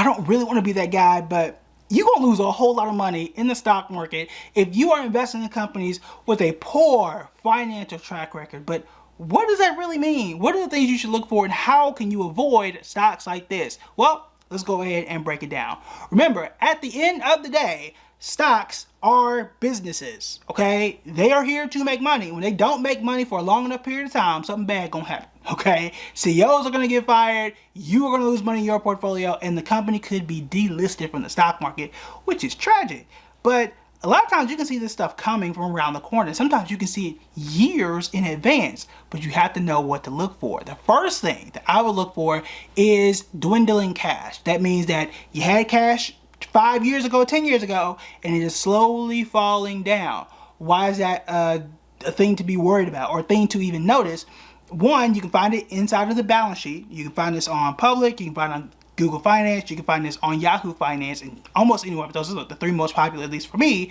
don't really want to be that guy, but you're going to lose a whole lot of money in the stock market if you are investing in companies with a poor financial track record. But what does that really mean? What are the things you should look for, and how can you avoid stocks like this? Well, let's go ahead and break it down. Remember, at the end of the day, stocks are businesses, okay? They are here to make money. When they don't make money for a long enough period of time, something bad gonna happen, okay? CEOs are gonna get fired, you are gonna lose money in your portfolio, and the company could be delisted from the stock market, which is tragic. But a lot of times you can see this stuff coming from around the corner. Sometimes you can see it years in advance, but you have to know what to look for. The first thing that I would look for is dwindling cash. That means that you had cash 5 years ago, 10 years ago, and it is slowly falling down. Why is that a thing to be worried about, or a thing to even notice? One, you can find it inside of the balance sheet. You can find this on Public, you can find it on Google Finance, you can find this on Yahoo Finance, and almost anywhere, but those are the three most popular, at least for me.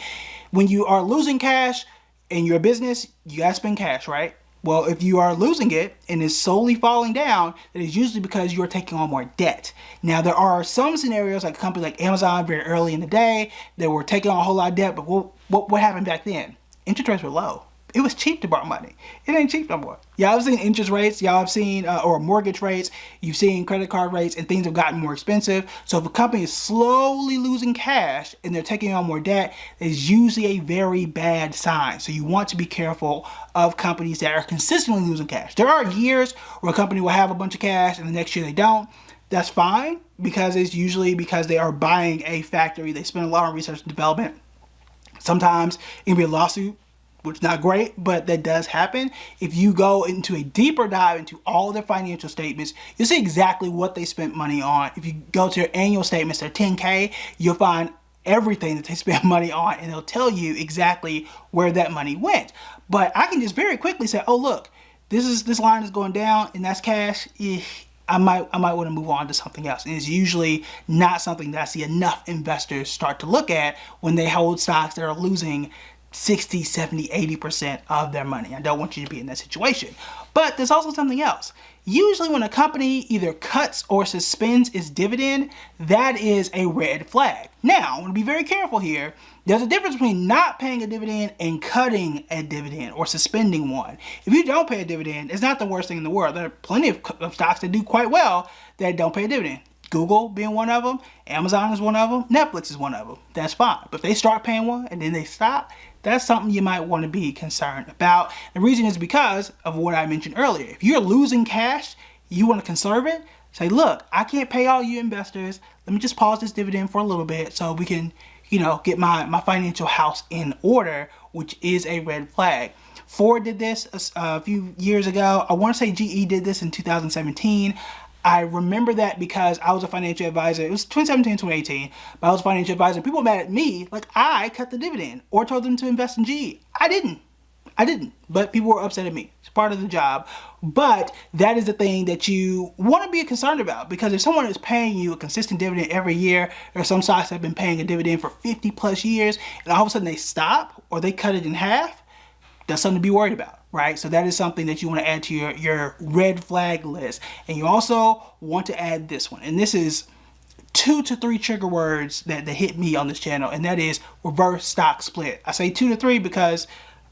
When you are losing cash in your business, you gotta spend cash, right? Well, if you are losing it and it's slowly falling down, it is usually because you are taking on more debt. Now, there are some scenarios like a company like Amazon very early in the day that were taking on a whole lot of debt, but what happened back then? Interest rates were low. It was cheap to borrow money. It ain't cheap no more. Y'all have seen interest rates, y'all have seen, or mortgage rates, you've seen credit card rates, and things have gotten more expensive. So if a company is slowly losing cash and they're taking on more debt, it's usually a very bad sign. So you want to be careful of companies that are consistently losing cash. There are years where a company will have a bunch of cash and the next year they don't. That's fine, because it's usually because they are buying a factory. They spend a lot on research and development. Sometimes it can be a lawsuit, which is not great, but that does happen. If you go into a deeper dive into all their financial statements, you'll see exactly what they spent money on. If you go to their annual statements, their 10K, you'll find everything that they spend money on, and they'll tell you exactly where that money went. But I can just very quickly say, oh look, this line is going down and that's cash. I might want to move on to something else. And it's usually not something that I see enough investors start to look at when they hold stocks that are losing 60, 70, 80% of their money. I don't want you to be in that situation. But there's also something else. Usually when a company either cuts or suspends its dividend, that is a red flag. Now, I want to be very careful here. There's a difference between not paying a dividend and cutting a dividend or suspending one. If you don't pay a dividend, it's not the worst thing in the world. There are plenty of stocks that do quite well that don't pay a dividend. Google being one of them, Amazon is one of them, Netflix is one of them. That's fine. But if they start paying one and then they stop, that's something you might want to be concerned about. The reason is because of what I mentioned earlier. If you're losing cash, you want to conserve it, say, look, I can't pay all you investors. Let me just pause this dividend for a little bit so we can, get my financial house in order, which is a red flag. Ford did this a few years ago. I want to say GE did this in 2017. I remember that because I was a financial advisor. It was 2017, 2018, but I was a financial advisor. People were mad at me, like I cut the dividend or told them to invest in GE. I didn't, but people were upset at me. It's part of the job. But that is the thing that you want to be concerned about, because if someone is paying you a consistent dividend every year, there are some stocks that have been paying a dividend for 50 plus years, and all of a sudden they stop or they cut it in half, that's something to be worried about, right? So that is something that you want to add to your red flag list. And you also want to add this one. And this is 2 to 3 trigger words that hit me on this channel, and that is reverse stock split. I say 2 to 3 because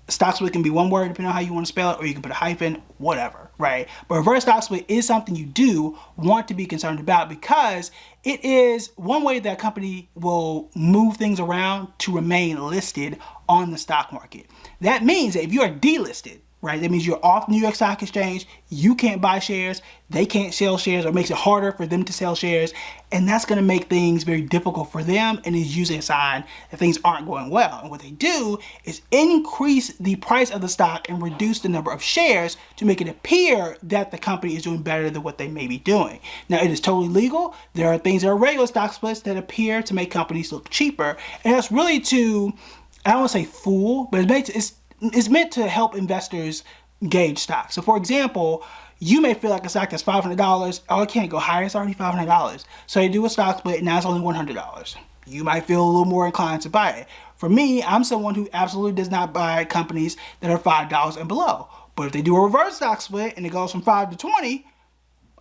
stock split can be one word depending on how you want to spell it, or you can put a hyphen, whatever, right? But reverse stock split is something you do want to be concerned about, because it is one way that a company will move things around to remain listed on the stock market. That means that if you are delisted, right, that means you're off New York Stock Exchange, you can't buy shares, they can't sell shares, or it makes it harder for them to sell shares, and that's going to make things very difficult for them, and is usually a sign that things aren't going well. And what they do is increase the price of the stock and reduce the number of shares to make it appear that the company is doing better than what they may be doing. Now, it is totally legal. There are things that are regular stock splits that appear to make companies look cheaper, and that's really to, I don't want to say fool, but it's meant to help investors gauge stocks. So for example, you may feel like a stock that's $500, oh, it can't go higher, it's already $500. So you do a stock split, now it's only $100. You might feel a little more inclined to buy it. For me, I'm someone who absolutely does not buy companies that are $5 and below. But if they do a reverse stock split and it goes from 5 to 20,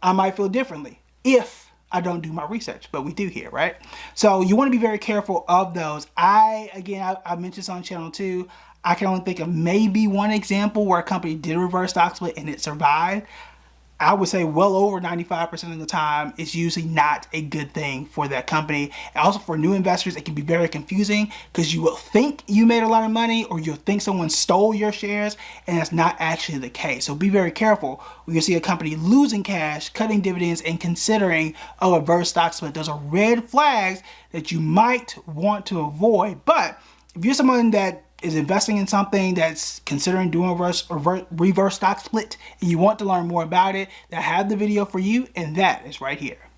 I might feel differently if I don't do my research, but we do here, right? So you want to be very careful of those. I mentioned this on channel 2. I can only think of maybe one example where a company did a reverse stock split and it survived. I would say well over 95% of the time, it's usually not a good thing for that company. And also for new investors, it can be very confusing because you will think you made a lot of money or you'll think someone stole your shares, and that's not actually the case. So be very careful when you see a company losing cash, cutting dividends, and considering a reverse stock split. Those are red flags that you might want to avoid. But if you're someone that is investing in something that's considering doing a reverse stock split and you want to learn more about it, then I have the video for you, and that is right here.